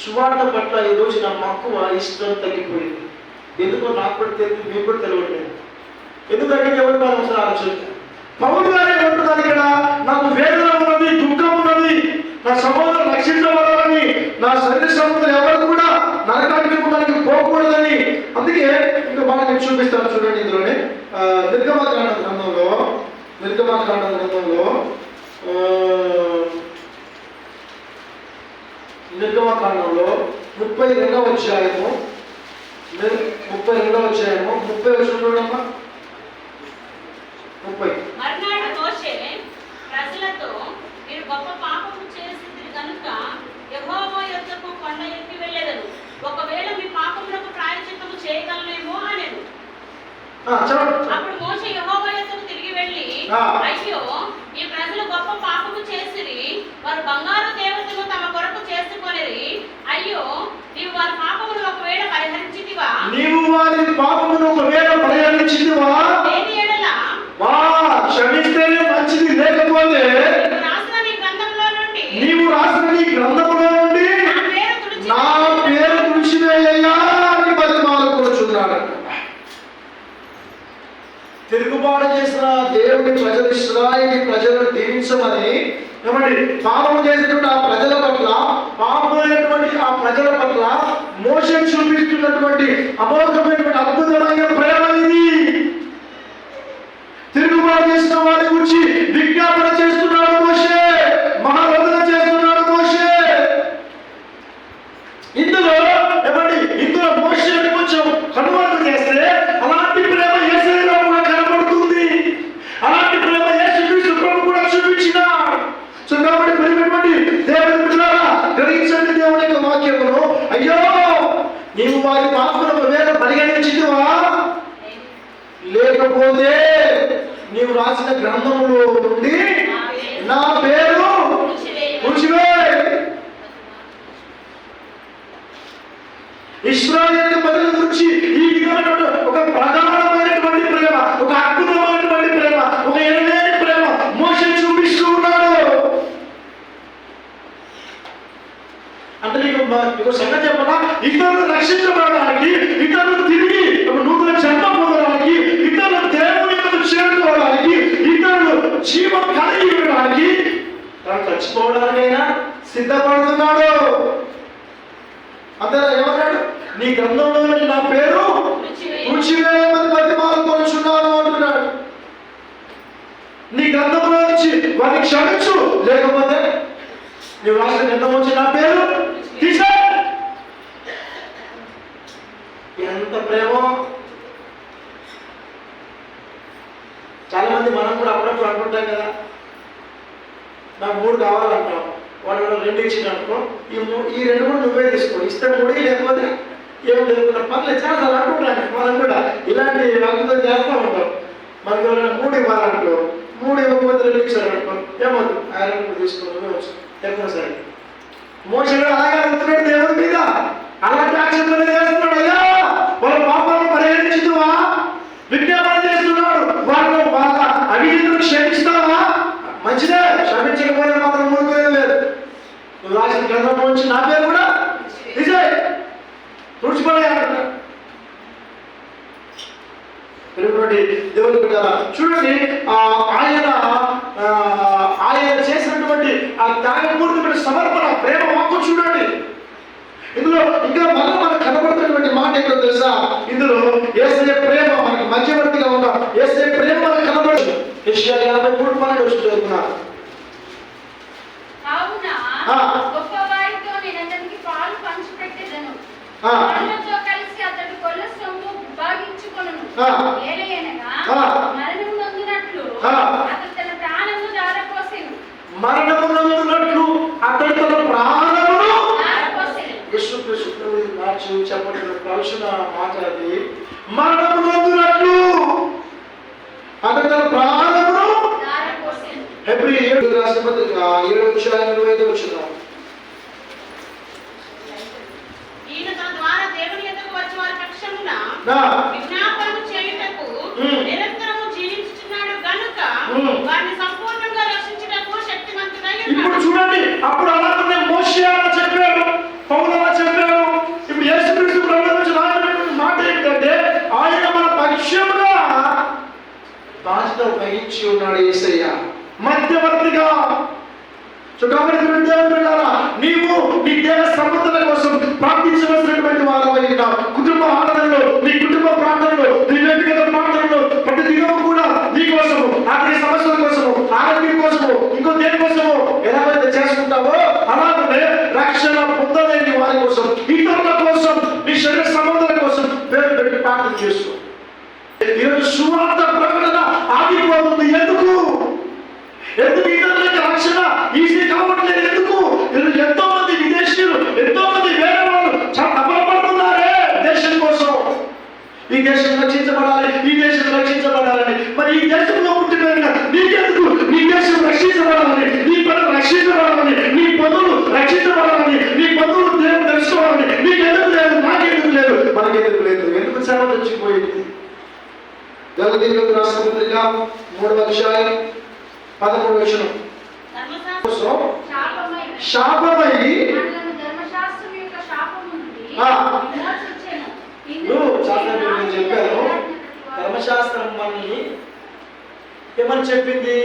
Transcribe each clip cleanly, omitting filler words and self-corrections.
సువార్త పట్ల ఈరోజు నా మక్కువ ఇష్టం తగ్గిపోయింది. ఎందుకో నాకు కూడా తెలియదు, మీకు కూడా తెలియట్లేదు. ఎందుకంటే ఎవరు అవసరం ఆలోచన. పౌలు గారు ఏమంటున్నారు ఇక్కడ, నాకు వేదన ఉన్నది, దుఃఖం ఉన్నది, నా సహోదరులు రక్షించబడాలని, నా శరీర సంబంధులు ఎవరు కూడా నరకానికి పోకూడదని. అందుకే ఇంకా బాగా నేను చూపిస్తాను చూడండి. ఇందులోనే నిర్గమకాండ గ్రంథంలో 32వ అధ్యాయము 30 వచనం చూడమ్మా. 30. మర్నాడు మోషే ప్రజలతో, మీరు గొప్ప పాపము చేసింది కనుక యెహోవా యొద్దకు కొండ ఎక్కి వెళ్ళెదరు. ఒకవేళ మీ పాపములకు ప్రాయశ్చిత్తము చేయగలనేమో అనెను. అప్పుడు మోషే యెహోవా యొద్దకు తిరిగి వెళ్ళి, అయ్యో, ఈ ప్రజలు గొప్ప పాపము చేసిరి, వారు బంగారు దేవతను తమ కొరకు చేసుకొనిరి. అయ్యో, నీవు వారి పాపమును ఒకవేళ పరిహరించితివా? లేని ఎడల క్షమిస్తేనే మంచిది, లేకపోతే నీవు రాసిన నీ గ్రంథంలో నుండి నా పేరు తుడిచివేయ్యా అని బతిమాలుకొనుచున్నాడు. తిరుగుబాటు చేసిన దేవుని ప్రజలు, ఇశ్రాయేలు ప్రజలను దీవించమని ఏమండి పాపం చేసినటువంటి ఆ ప్రజల పట్ల, పాపమైనటువంటి ఆ ప్రజల పట్ల మోషే చూపిస్తున్నటువంటి అమోఘమైనటువంటి అద్భుతమైన ప్రేమ ఇది. తిరుగుబాటు చేసిన వారి గురించి విజ్ఞాపన చేస్తున్నాడు మోషే, మహారోధన చేస్తున్నాడు మోషే. ఇందులో మోషే కొంచెం కనుమరుగు చేస్తే అలాంటి ప్రేమ యేసయ్యలో కూడా కనబడుతుంది. అలాంటి ప్రేమ యేసుక్రీస్తు ప్రభు కూడా చూపించినాడు. సో కాబట్టి ప్రియమైనటువంటి దేవుని బిడ్డలారా, గ్రహించండి దేవుని యొక్క వాక్యమును. అయ్యో, నీవు వారి పాపములను వేద పరిగణించితివా? లేకపోతే నీవు రాసిన గ్రంథములో నుండి నా పేరు తుడిచివేయ్. ఇశ్రాయేలు ప్రజల గురించి ఈ విధమైన ఒక ప్రధానమైనటువంటి ప్రేమ, ఒక అద్భుతమైనటువంటి ప్రేమ, ఒక ఎనలేని ప్రేమ మోషే చూపిస్తూ ఉన్నాడు. అంటే నీకు సంగతి చెప్పనా, ఇతరులు రక్షించబడడానికి, ఇతరులు తిరిగి నూతన జన్మ పొందడానికి, ఇతరులు దేవుని చేరుకోవడానికి, ఇతరులు జీవం కలిగి ఉండడానికి, తను చచ్చిపోవడానికైనా సిద్ధపడుతున్నాడు. అంతే ఏమన్నాడు, నీ గ్రంథంలో నా పేరు తుడిచివేయమని బతిమాలుకొనుచున్నాను అంటున్నాడు. నీ గ్రంథంలో నుంచి వారిని క్షమించు, లేకపోతే నీవు రాసిన గ్రంథం నుంచి నా పేరు తీసే. ఎంత ప్రేమ! చాలా మంది మనం కూడా అప్పుడప్పుడు అనుకుంటాం కదా, నాకు 3 కావాలంటాం, వాడు 2 ఇచ్చిననుకో, ఈ 2 కూడా నువ్వే తీసుకో, ఇస్తే 3, లేకపోతే ఏం లేకుండా పర్లేదు. చాలా అనుకుంటాను మనం కూడా ఇలాంటి వాగ్దానం చేస్తూ ఉంటాం. మనకు ఎవరైనా 3 ఇవ్వాలనుకో, 3 ఇవ్వకపోతే 2 ఇచ్చారనుకో, ఏమవుతుంది? ఆ 2 తీసుకోవడమే వచ్చు ఎక్కువ. సరే, మోషే అలాగే అడుగుతున్నాడు దేవుడి మీద, అలాంటి ఆక్షేపణ చేస్తున్నాడు. అయ్యా, వాళ్ళ పాపాలను పరిహరించుదువా? విజ్ఞాపన చేస్తున్నాడు. వాళ్ళ అవినీతిని క్షమిస్తావా? మంచిదే, క్షమించకపోయినా మాత్రం మునిపోయేది లేదు. నువ్వు రాసిన గ్రంథం నుంచి నా పేరు కూడా నిజే తుడిచిపోయాడు. దేవుని బిడ్డలారా, చూడండి, ఆయన చేసినటువంటి ఆ త్యాగపూరితమైన సమర్పణ, ప్రేమ వాక్కు చూడండి. ఇందులో ఇంకా మళ్ళీ మనకు కనబడుతున్నటువంటి మాట ఏంటో తెలుసా? ఇందులో యేసయ్య ప్రేమ, మనకి మధ్యవర్తిగా ఉన్న యేసయ్య ప్రేమ మనకు కనబడుతుంది. యెషయా 53:12 చదువుతున్నారు. గొప్ప వారితో నేనందరికి పాలు పంచిపెట్టెదను, వాళ్ళతో కలిసి అతడు కొల్ల సొమ్ము విభాగించుకొనును. ఏలయనగా మరణము నొందినట్లు అతడు తన ప్రాణమును ధారపోసెను. మరణము నొందినట్లు అతడు తన ప్రాణమును ధారపోసెను. యేసుక్రీస్తు మార్చి చెప్పబడిన ప్రవచన మాట అది. మరణము నొందినట్లు అతడు తన ప్రాణమును ధారపోసెను. హెబ్రీ 7 రాసిన పత్రిక 7:25 వచ్చింది. ఈయన తన ద్వారా దేవుని యొద్దకు వచ్చి వారి పక్షమున విజ్ఞాపనము చేయుటకు నిరంతరము జీవించుచున్నాడు గనుక వారిని సంపూర్ణంగా రక్షించుటకు శక్తిమంతుడై ఉన్నాడు. ఇప్పుడు చూడండి, అప్పుడు అలాగే మోషే అలా చెప్పాడు, పౌలు అలా నీ దేవ సంబంధాల కోసం ప్రార్థించవలసినటువంటి వారమై ఉన్నావు. కుటుంబ ఆరాధనలో, నీ కుటుంబ ప్రార్థనలో, నీ వ్యక్తిగత ప్రార్థనలో ప్రతి దినము కూడా నీ కోసము, ఆర్థిక సమస్యల కోసము, ఆరోగ్యం కోసము, ఇంకో దేని కోసము ఎలాగైతే చేసుకుంటావో అలాగే రక్షణ పొందలేని వారి కోసం, ఇతరుల కోసం, నీ శరీర సంబంధాల కోసం పేరు పెట్టి ప్రార్థన చేస్తూ ఈరోజు సువార్త ప్రకటన ఆగిపోతుంది. ఎందుకు ఇతరులకి రక్షణ ఈజీ కావట్లేదు? ఎందుకు? ఎంతో మంది విదేశీయులు, ఎంతో మంది వేరే వాళ్ళు చాలా తపనపడుతున్నారే దేశం కోసం. ఈ దేశం రక్షించబడాలి, ఈ దేశం రక్షించబడాలని. మరి ఈ దేశంలో పుట్టిన నీకెందుకు? నీ దేశం రక్షించబడాలని, నీ పనులు రక్షించబడాలని, నీ పనులు రక్షించబడాలని, నీ పనులు దేవుడు తెలుసుకోవాలని నీకెందుకు లేదు? నాకెందుకు లేదు? మనకెందుకు లేదు? ఎందుకు సేవ తెచ్చిపోయింది? దేవునికి రాసిన పత్రిక 3వ అధ్యాయం 13వ వచనం. శాపమై నేను చెప్పాను, ధర్మశాస్త్రం మనల్ని ఏమని చెప్పింది?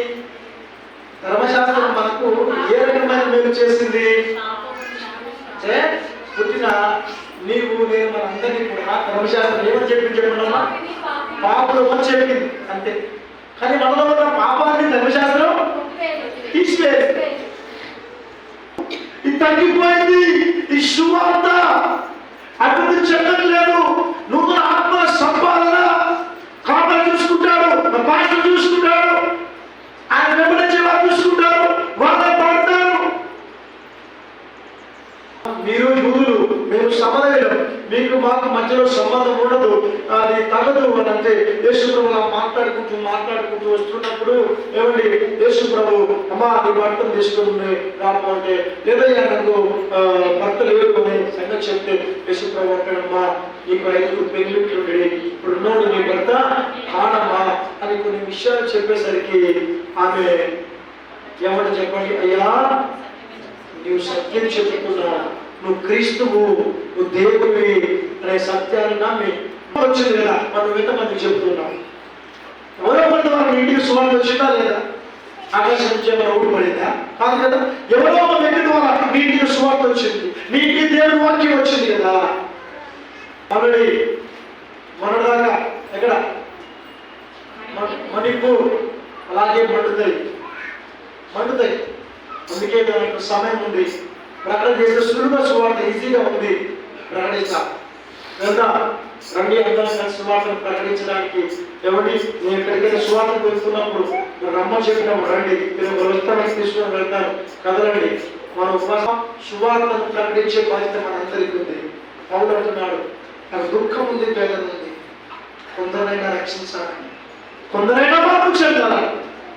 ధర్మశాస్త్రం మనకు ఏ రకమైన మేలు చేసింది? పుట్టిన నీవు నేను మనందరినీ కూడా ధర్మశాస్త్రం ఏమని చెప్పింది? చెప్పండి, పాపులు అని చెప్పింది అంతే. కానీ మనలో ఉన్న పాపాన్ని ధర్మశాస్త్రం తీసివేది. ఇది తగ్గిపోయింది. ఈ సువార్త అభివృద్ధి చెందట్లేదు. నూతన ఆత్మ సంపాదన కాపరి చూసుకుంటాడు, పాస్టర్ చూసుకుంటాడు, ఆయన వెంబడించే వారు చూసుకుంటారు, వాళ్ళే పడతారు. మీరు యూదులు, మేము సమరయులం, మీకు మాకు మధ్యలో సంబంధం ఉండదు, అది తగదు అని అంటే యేసు ప్రభు మాట్లాడుకుంటూ వస్తున్నప్పుడు ఏమండి యేసు ప్రభు అమ్మా నీ భర్తను తీసుకుని రాకపోతే లేదయ్యా నాకు భర్త లేడు అని సంగతి చెప్తే యేసు ప్రభు అంటాడమ్మా నీకు 5 పెళ్ళిళ్ళు ఇప్పుడు ఉన్నాడు నీ భర్త కానమ్మా అని కొన్ని విషయాలు చెప్పేసరికి ఆమె ఏమంటే చెప్పండి, అయ్యా నువ్వు సత్యం చెప్పుకున్నావు, నువ్వు క్రీస్తువు, నువ్వు దేవుడివి అనే సత్యాన్ని నమ్మి వచ్చింది కదా. మనం ఎంతమందికి చెప్తున్నాం? ఎవరో కొంత మన ఇంటికి సువార్త వచ్చిందా లేదా? ఆకాశం నుంచి ఏమైనా ఊడిపడిందా? కాదు కదా. ఎవరో ఒక వ్యక్తి ద్వారా మీ ఇంటికి సువార్త వచ్చింది, మీ ఇంటికి దేవుడి వాక్యం వచ్చింది కదా. మనదాకా ఎక్కడ మణిపూర్ అలాగే మండుతాయి. అందుకే దానికి సమయం ఉంది. ప్రకటన చేస్తే సులువుగా సువార్త ఈజీగా ఉంది. ప్రకటించాలి రండి అందరం సువార్తను ప్రకటించడానికి. ఏమండి నేను ఎక్కడికైనా సువార్తకు వెళ్తున్నప్పుడు రమ్మని చెప్పినప్పుడు రండి, మీరు వస్తానికి తీసుకుని వెళ్తాను కదలండి. మన ఉపవాసం సువార్తను ప్రకటించే బాధ్యత మనందరికీ ఉంది. పౌలు అంటున్నాడు, నాకు దుఃఖం ఉంది, వేదన ఉంది, కొందరైనా రక్షించాలని, కొందరైనా మార్పు చెందాలని.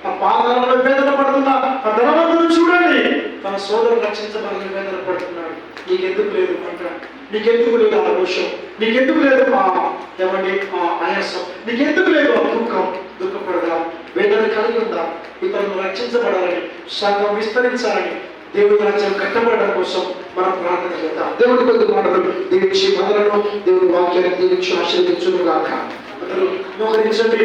ఆ పాదాలలో వేదన పడుతున్నా ఆ ధనవంతుడు చూడండి, తన సోదరుడు రక్షించబడిన వేదన పడుతున్నాడు. నీకెందుకు లేదు మంట? నీకెందుకు లేదు ఆ రోషం? నీకెందుకు లేదు ఏమండి ఆ ఆయాసం? నీకెందుకు లేదు ఆ దుఃఖపడదా? వేదన కలిగి ఉందా? ఇతరులను రక్షించబడాలని, సంఘం విస్తరించాలని, దేవుడి రాజ్యం కట్టబడడం కోసం మనం ప్రార్థన చేద్దాం. దేవుడి కొద్ది మాటలు దీవించి మొదలను దేవుడి వాక్యాన్ని దీవించి ఆశీర్వదించును గాక. మోకరించండి.